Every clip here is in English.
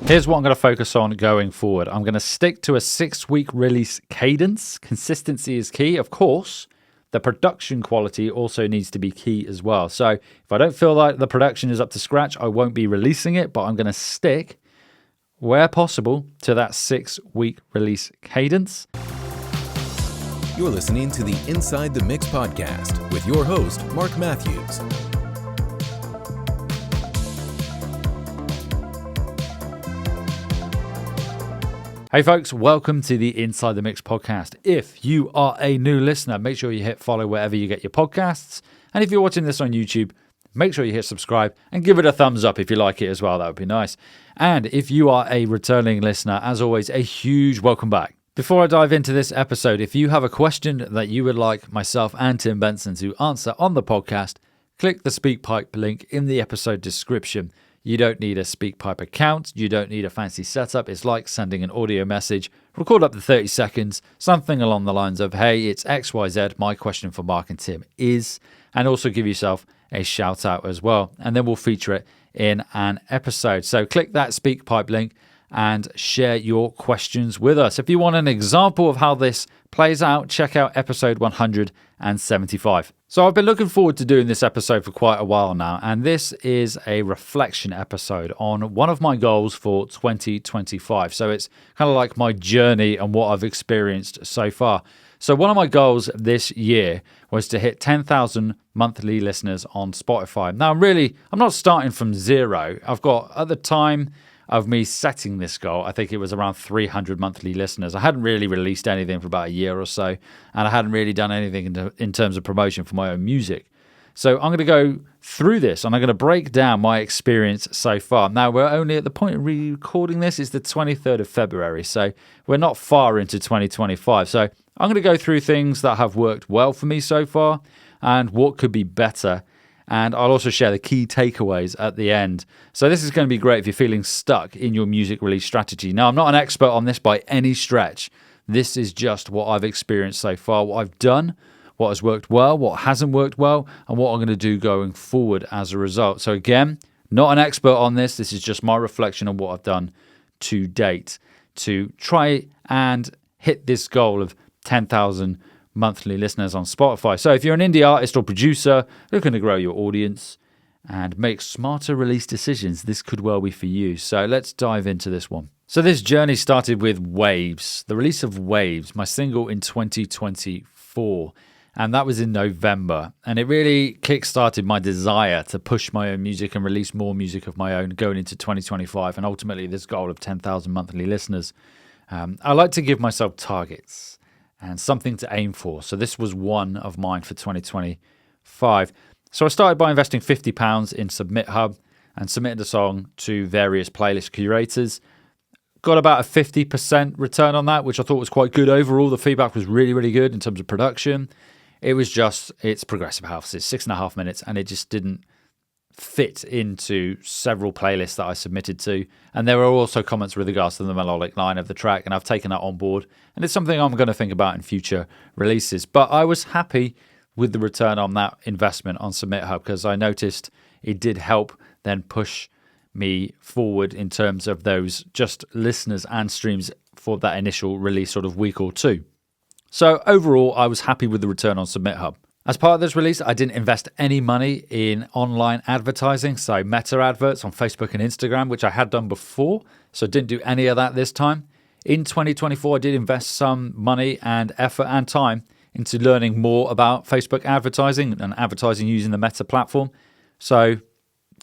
Here's what I'm going to focus on going forward. I'm going to stick to a 6-week release cadence. Consistency is key. Of course, the production quality also needs to be key as well. So if I don't feel like the production is up to scratch, I won't be releasing it, but I'm going to stick, where possible, to that 6-week release cadence. You're listening to the Inside the Mix podcast with your host, Marc Matthews. Hey folks, welcome to the Inside the Mix podcast. If you are a new listener, make sure you hit follow wherever you get your podcasts. And if you're watching this on YouTube, make sure you hit subscribe and give it a thumbs up if you like it as well. That would be nice. And if you are a returning listener, as always, a huge welcome back. Before I dive into this episode, if you have a question that you would like myself and Tim Benson to answer on the podcast, click the SpeakPipe link in the episode description. You don't need a SpeakPipe account. You don't need a fancy setup. It's like sending an audio message. Record up to 30 seconds, something along the lines of, hey, it's XYZ. My question for Mark and Tim is, and also give yourself a shout out as well. And then we'll feature it in an episode. So click that SpeakPipe link and share your questions with us. If you want an example of how this plays out, check out episode 175. So I've been looking forward to doing this episode for quite a while now, and this is a reflection episode on one of my goals for 2025. So it's kind of like my journey and what I've experienced so far. So one of my goals this year was to hit 10,000 monthly listeners on Spotify. Now, I'm not starting from zero. I've got, at the time of me setting this goal, I think it was around 300 monthly listeners. I hadn't really released anything for about a year or so, and I hadn't really done anything in terms of promotion for my own music. So I'm going to go through this, and I'm going to break down my experience so far. Now, we're only at the point of recording this, it's the 23rd of February, so we're not far into 2025. So I'm going to go through things that have worked well for me so far, and what could be better. And I'll also share the key takeaways at the end. So this is going to be great if you're feeling stuck in your music release strategy. Now, I'm not an expert on this by any stretch. This is just what I've experienced so far, what I've done, what has worked well, what hasn't worked well, and what I'm going to do going forward as a result. So again, not an expert on this. This is just my reflection on what I've done to date to try and hit this goal of 10,000 monthly listeners on Spotify. So if you're an indie artist or producer looking to grow your audience and make smarter release decisions, this could well be for you. So let's dive into this one. So this journey started with Waves, the release of Waves, my single in 2024. And that was in November. And it really kickstarted my desire to push my own music and release more music of my own going into 2025 and ultimately this goal of 10,000 monthly listeners. I like to give myself targets and something to aim for. So this was one of mine for 2025. So I started by investing £50 in Submit Hub and submitted the song to various playlist curators. Got about a 50% return on that, which I thought was quite good overall. The feedback was really, really good in terms of production. It's progressive house. It's 6.5 minutes, and it just didn't fit into several playlists that I submitted to. And there were also comments with regards to the melodic line of the track, and I've taken that on board. And it's something I'm going to think about in future releases. But I was happy with the return on that investment on Submit Hub because I noticed it did help then push me forward in terms of those just listeners and streams for that initial release sort of week or two. So overall, I was happy with the return on Submit Hub. As part of this release, I didn't invest any money in online advertising, so meta adverts on Facebook and Instagram, which I had done before, so didn't do any of that this time. In 2024, I did invest some money and effort and time into learning more about Facebook advertising and advertising using the Meta platform. So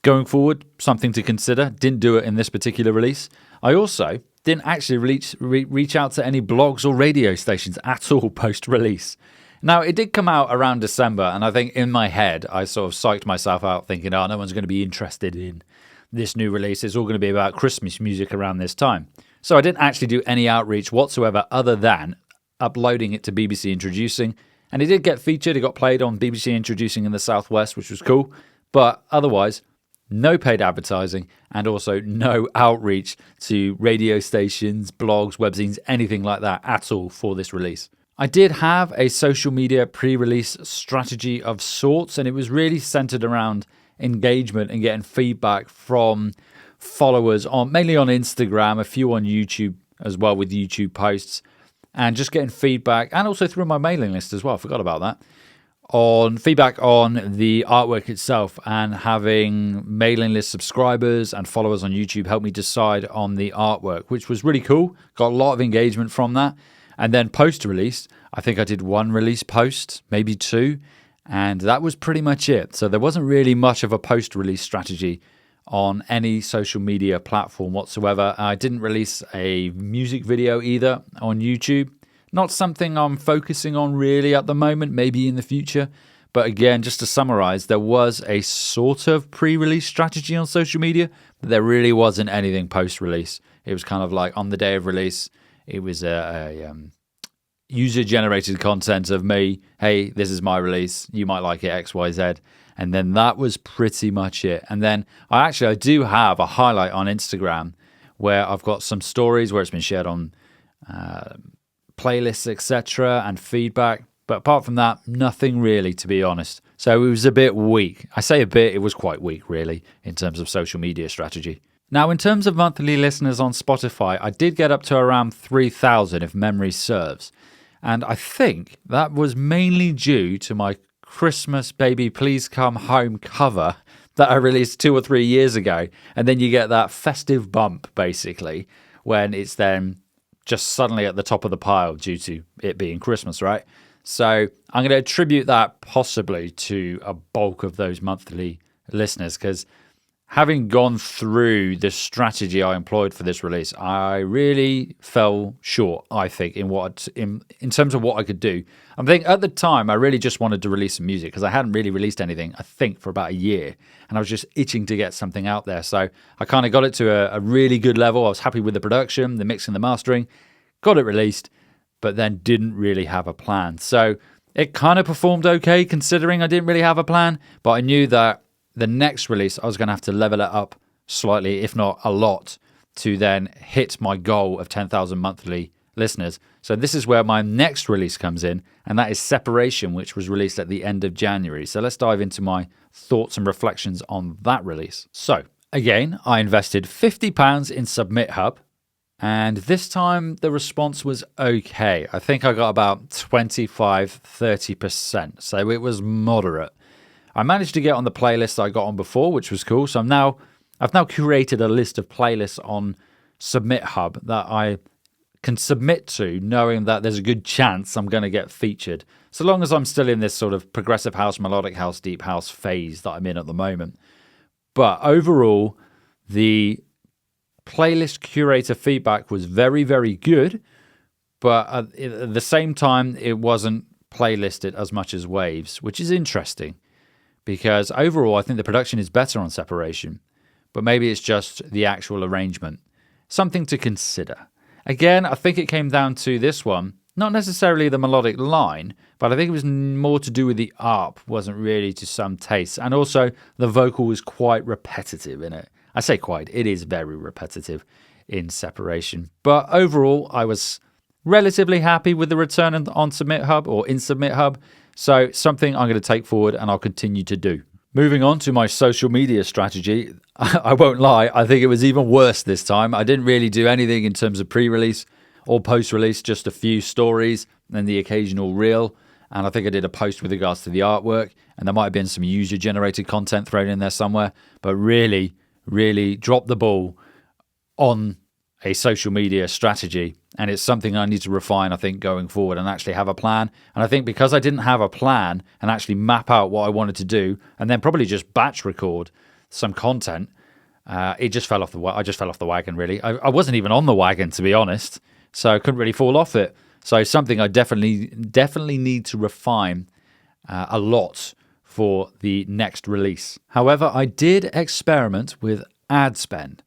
going forward, something to consider. Didn't do it in this particular release. I also didn't actually reach out to any blogs or radio stations at all post-release. Now, it did come out around December, and I think in my head, I sort of psyched myself out thinking, oh, no one's going to be interested in this new release. It's all going to be about Christmas music around this time. So I didn't actually do any outreach whatsoever other than uploading it to BBC Introducing. And it did get featured. It got played on BBC Introducing in the Southwest, which was cool. But otherwise, no paid advertising and also no outreach to radio stations, blogs, webzines, anything like that at all for this release. I did have a social media pre-release strategy of sorts, and it was really centered around engagement and getting feedback from followers mainly on Instagram, a few on YouTube as well with YouTube posts, and just getting feedback, and also through my mailing list as well. I forgot about that. On feedback on the artwork itself, and having mailing list subscribers and followers on YouTube helped me decide on the artwork, which was really cool. Got a lot of engagement from that. And then post-release, I think I did one release post, maybe two, and that was pretty much it. So there wasn't really much of a post-release strategy on any social media platform whatsoever. I didn't release a music video either on YouTube. Not something I'm focusing on really at the moment, maybe in the future. But again, just to summarize, there was a sort of pre-release strategy on social media, but there really wasn't anything post-release. It was kind of like on the day of release, it was a user-generated content of me, hey, this is my release, you might like it, X, Y, Z. And then that was pretty much it. And then I do have a highlight on Instagram where I've got some stories where it's been shared on playlists, etc., and feedback. But apart from that, nothing really, to be honest. So it was a bit weak. I say a bit, it was quite weak, really, in terms of social media strategy. Now, in terms of monthly listeners on Spotify, I did get up to around 3,000, if memory serves. And I think that was mainly due to my Christmas Baby Please Come Home cover that I released 2 or 3 years ago. And then you get that festive bump, basically, when it's then just suddenly at the top of the pile due to it being Christmas, right? So I'm going to attribute that possibly to a bulk of those monthly listeners, because having gone through the strategy I employed for this release, I really fell short, I think, in terms of what I could do. I think at the time, I really just wanted to release some music because I hadn't really released anything, I think, for about a year. And I was just itching to get something out there. So I kind of got it to a really good level. I was happy with the production, the mixing, the mastering, got it released, but then didn't really have a plan. So it kind of performed okay considering I didn't really have a plan, but I knew that the next release, I was going to have to level it up slightly, if not a lot, to then hit my goal of 10,000 monthly listeners. So this is where my next release comes in, and that is Separation, which was released at the end of January. So let's dive into my thoughts and reflections on that release. So again, I invested £50 in Submit Hub, and this time the response was okay. I think I got about 25-30%, so it was moderate. I managed to get on the playlist I got on before, which was cool. So I've now curated a list of playlists on Submit Hub that I can submit to, knowing that there's a good chance I'm going to get featured, so long as I'm still in this sort of progressive house, melodic house, deep house phase that I'm in at the moment. But overall, the playlist curator feedback was very, very good, but at the same time, it wasn't playlisted as much as Waves, which is interesting. Because overall, I think the production is better on Separation, but maybe it's just the actual arrangement. Something to consider. Again, I think it came down to this one, not necessarily the melodic line, but I think it was more to do with the ARP, wasn't really to some taste. And also, the vocal was quite repetitive in it. I say quite, it is very repetitive in Separation. But overall, I was relatively happy with the return on Submit Hub, or in Submit Hub. So something I'm going to take forward and I'll continue to do. Moving on to my social media strategy, I won't lie, I think it was even worse this time. I didn't really do anything in terms of pre-release or post-release, just a few stories and the occasional reel. And I think I did a post with regards to the artwork, and there might have been some user-generated content thrown in there somewhere, but really, really dropped the ball on a social media strategy. And it's something I need to refine, I think, going forward and actually have a plan. And I think because I didn't have a plan and actually map out what I wanted to do and then probably just batch record some content, it just fell off I just fell off the wagon, really. I wasn't even on the wagon, to be honest, so I couldn't really fall off it. So something I definitely need to refine a lot for the next release. However, I did experiment with ad spend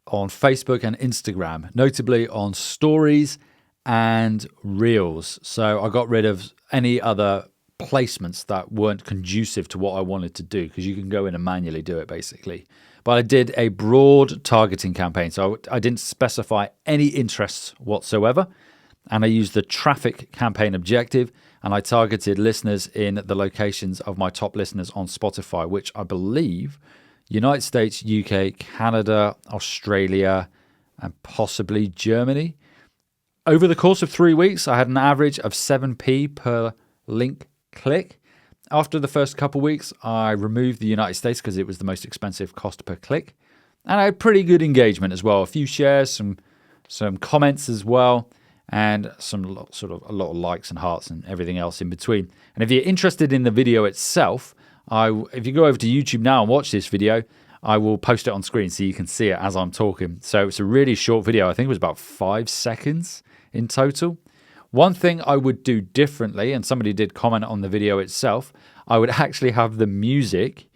on Facebook and Instagram, notably on stories and reels. So I got rid of any other placements that weren't conducive to what I wanted to do, because you can go in and manually do it basically. But I did a broad targeting campaign. So I didn't specify any interests whatsoever. And I used the traffic campaign objective, and I targeted listeners in the locations of my top listeners on Spotify, which I believe United States, UK, Canada, Australia, and possibly Germany. Over the course of 3 weeks, I had an average of 7p per link click. After the first couple of weeks, I removed the United States because it was the most expensive cost per click. And I had pretty good engagement as well. A few shares, some comments as well, and a lot of likes and hearts and everything else in between. And if you're interested in the video itself, if you go over to YouTube now and watch this video, I will post it on screen so you can see it as I'm talking. So it's a really short video. I think it was about 5 seconds in total. One thing I would do differently, and somebody did comment on the video itself, I would actually have the music,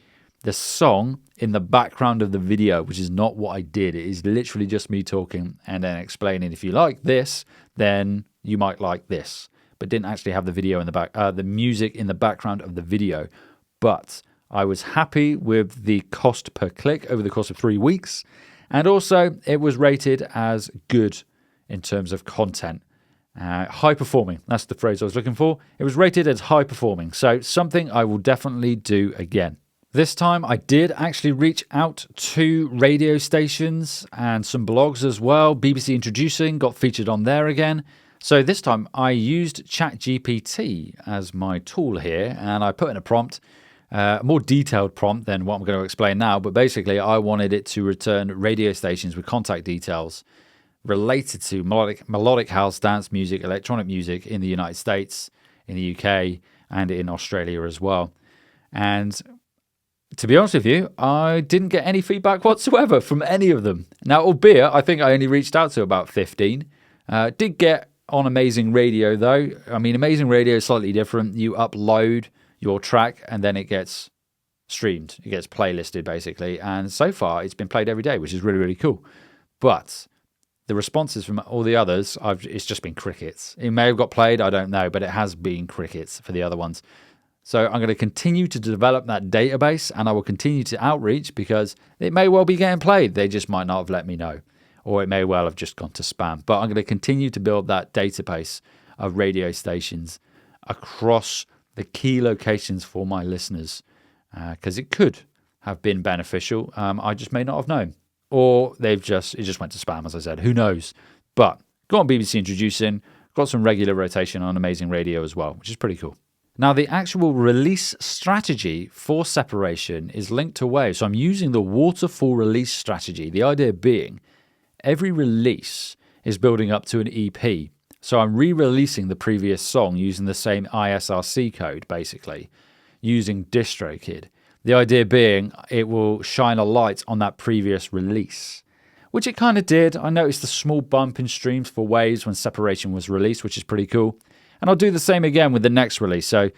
the song, in the background of the video, which is not what I did. It is literally just me talking and then explaining, if you like this, then you might like this. But didn't actually have the video in the back, the music in the background of the video. But I was happy with the cost per click over the course of 3 weeks. And also, it was rated as good in terms of content. High performing, that's the phrase I was looking for. It was rated as high performing, so something I will definitely do again. This time I did actually reach out to radio stations and some blogs as well. BBC Introducing got featured on there again. So this time I used ChatGPT as my tool here, and I put in a prompt, a more detailed prompt than what I'm going to explain now, but basically I wanted it to return radio stations with contact details related to melodic house, dance music, electronic music in the United States, in the UK, and in Australia as well. And to be honest with you, I didn't get any feedback whatsoever from any of them. Now, albeit, I think I only reached out to about 15. Did get on Amazing Radio, though. I mean, Amazing Radio is slightly different. You upload your track, and then it gets streamed. It gets playlisted, basically. And so far, it's been played every day, which is really, really cool. But the responses from all the others, it's just been crickets. It may have got played, I don't know, but it has been crickets for the other ones. So I'm going to continue to develop that database, and I will continue to outreach because it may well be getting played. They just might not have let me know, or it may well have just gone to spam. But I'm going to continue to build that database of radio stations across the key locations for my listeners because it could have been beneficial. I just may not have known. Or it just went to spam, as I said. Who knows? But got on BBC Introducing, got some regular rotation on Amazing Radio as well, which is pretty cool. Now, the actual release strategy for Separation is linked to Waves. So I'm using the waterfall release strategy. The idea being every release is building up to an EP. So I'm re-releasing the previous song using the same ISRC code, basically, using DistroKid. The idea being it will shine a light on that previous release, which it kind of did. I noticed a small bump in streams for Waves when Separation was released, which is pretty cool. And I'll do the same again with the next release. So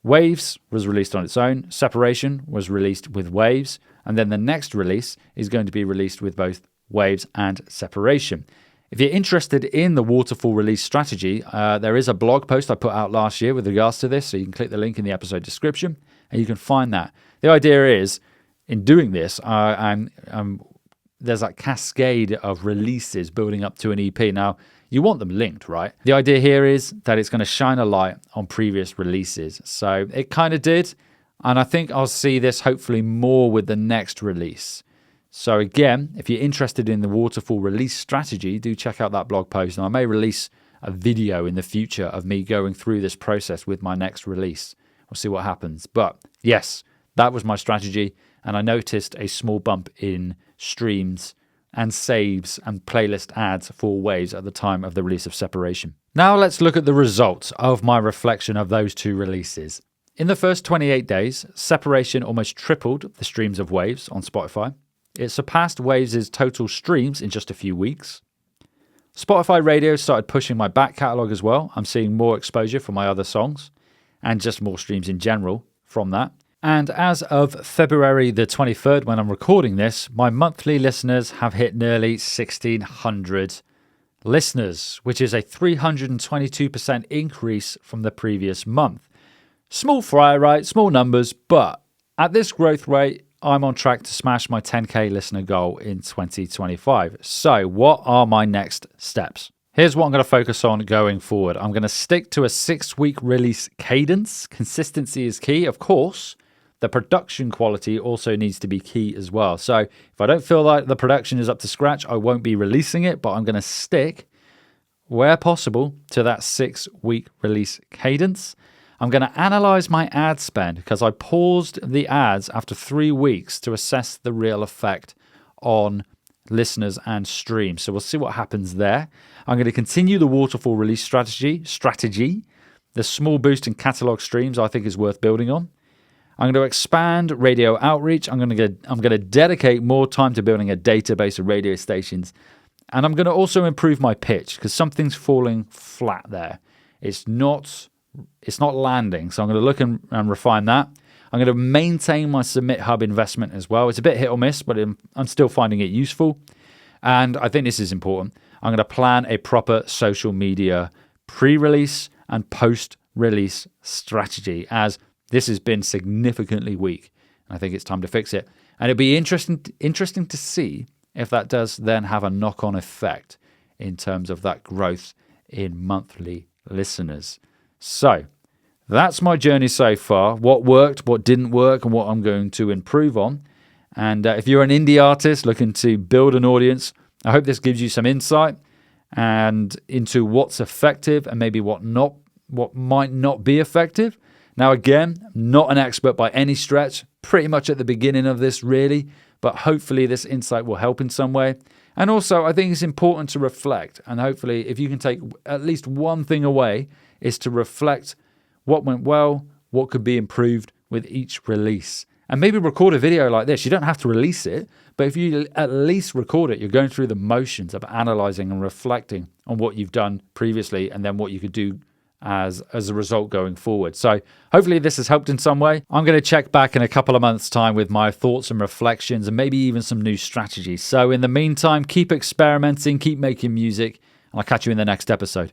Waves was released on its own. Separation was released with Waves. And then the next release is going to be released with both Waves and Separation. If you're interested in the waterfall release strategy, there is a blog post I put out last year with regards to this. So you can click the link in the episode description and you can find that. The idea is, in doing this, there's that cascade of releases building up to an EP. Now, you want them linked, right? The idea here is that it's going to shine a light on previous releases. So it kind of did. And I think I'll see this hopefully more with the next release. So again, if you're interested in the waterfall release strategy, do check out that blog post. And I may release a video in the future of me going through this process with my next release. We'll see what happens. But yes, that was my strategy. And I noticed a small bump in streams and saves and playlist ads for Waves at the time of the release of Separation. Now let's look at the results of my reflection of those two releases. In the first 28 days, Separation almost tripled the streams of Waves on Spotify. It surpassed Waves' total streams in just a few weeks. Spotify Radio started pushing my back catalogue as well. I'm seeing more exposure for my other songs and just more streams in general from that. And as of February the 23rd, when I'm recording this, my monthly listeners have hit nearly 1,600 listeners, which is a 322% increase from the previous month. Small fry, right? Small numbers, but at this growth rate, I'm on track to smash my 10K listener goal in 2025. So what are my next steps? Here's what I'm going to focus on going forward. I'm going to stick to a 6-week release cadence. Consistency is key, of course. the production quality also needs to be key as well. So if I don't feel like the production is up to scratch, I won't be releasing it, but I'm going to stick, where possible, to that 6-week release cadence. I'm going to analyze my ad spend because I paused the ads after 3 weeks to assess the real effect on listeners and streams. So we'll see what happens there. I'm going to continue the waterfall release strategy. The small boost in catalog streams I think is worth building on. I'm going to expand radio outreach. I'm going to dedicate more time to building a database of radio stations. And I'm going to also improve my pitch because something's falling flat there. It's not landing. So I'm going to look and refine that. I'm going to maintain my Submit Hub investment as well. It's a bit hit or miss, but I'm still finding it useful. And I think this is important. I'm going to plan a proper social media pre-release and post-release strategy, as this has been significantly weak. I think it's time to fix it. And it'll be interesting to see if that does then have a knock-on effect in terms of that growth in monthly listeners. So that's my journey so far. What worked, what didn't work, and what I'm going to improve on. And if you're an indie artist looking to build an audience, I hope this gives you some insight and into what's effective and maybe what might not be effective. Now, again, not an expert by any stretch, pretty much at the beginning of this, really, but hopefully this insight will help in some way. And also, I think it's important to reflect, and hopefully if you can take at least one thing away, is to reflect what went well, what could be improved with each release. And maybe record a video like this. You don't have to release it, but if you at least record it, you're going through the motions of analyzing and reflecting on what you've done previously and then what you could do as a result going forward. So hopefully this has helped in some way. I'm going to check back in a couple of months' time with my thoughts and reflections and maybe even some new strategies. So in the meantime, keep experimenting, keep making music, and I'll catch you in the next episode.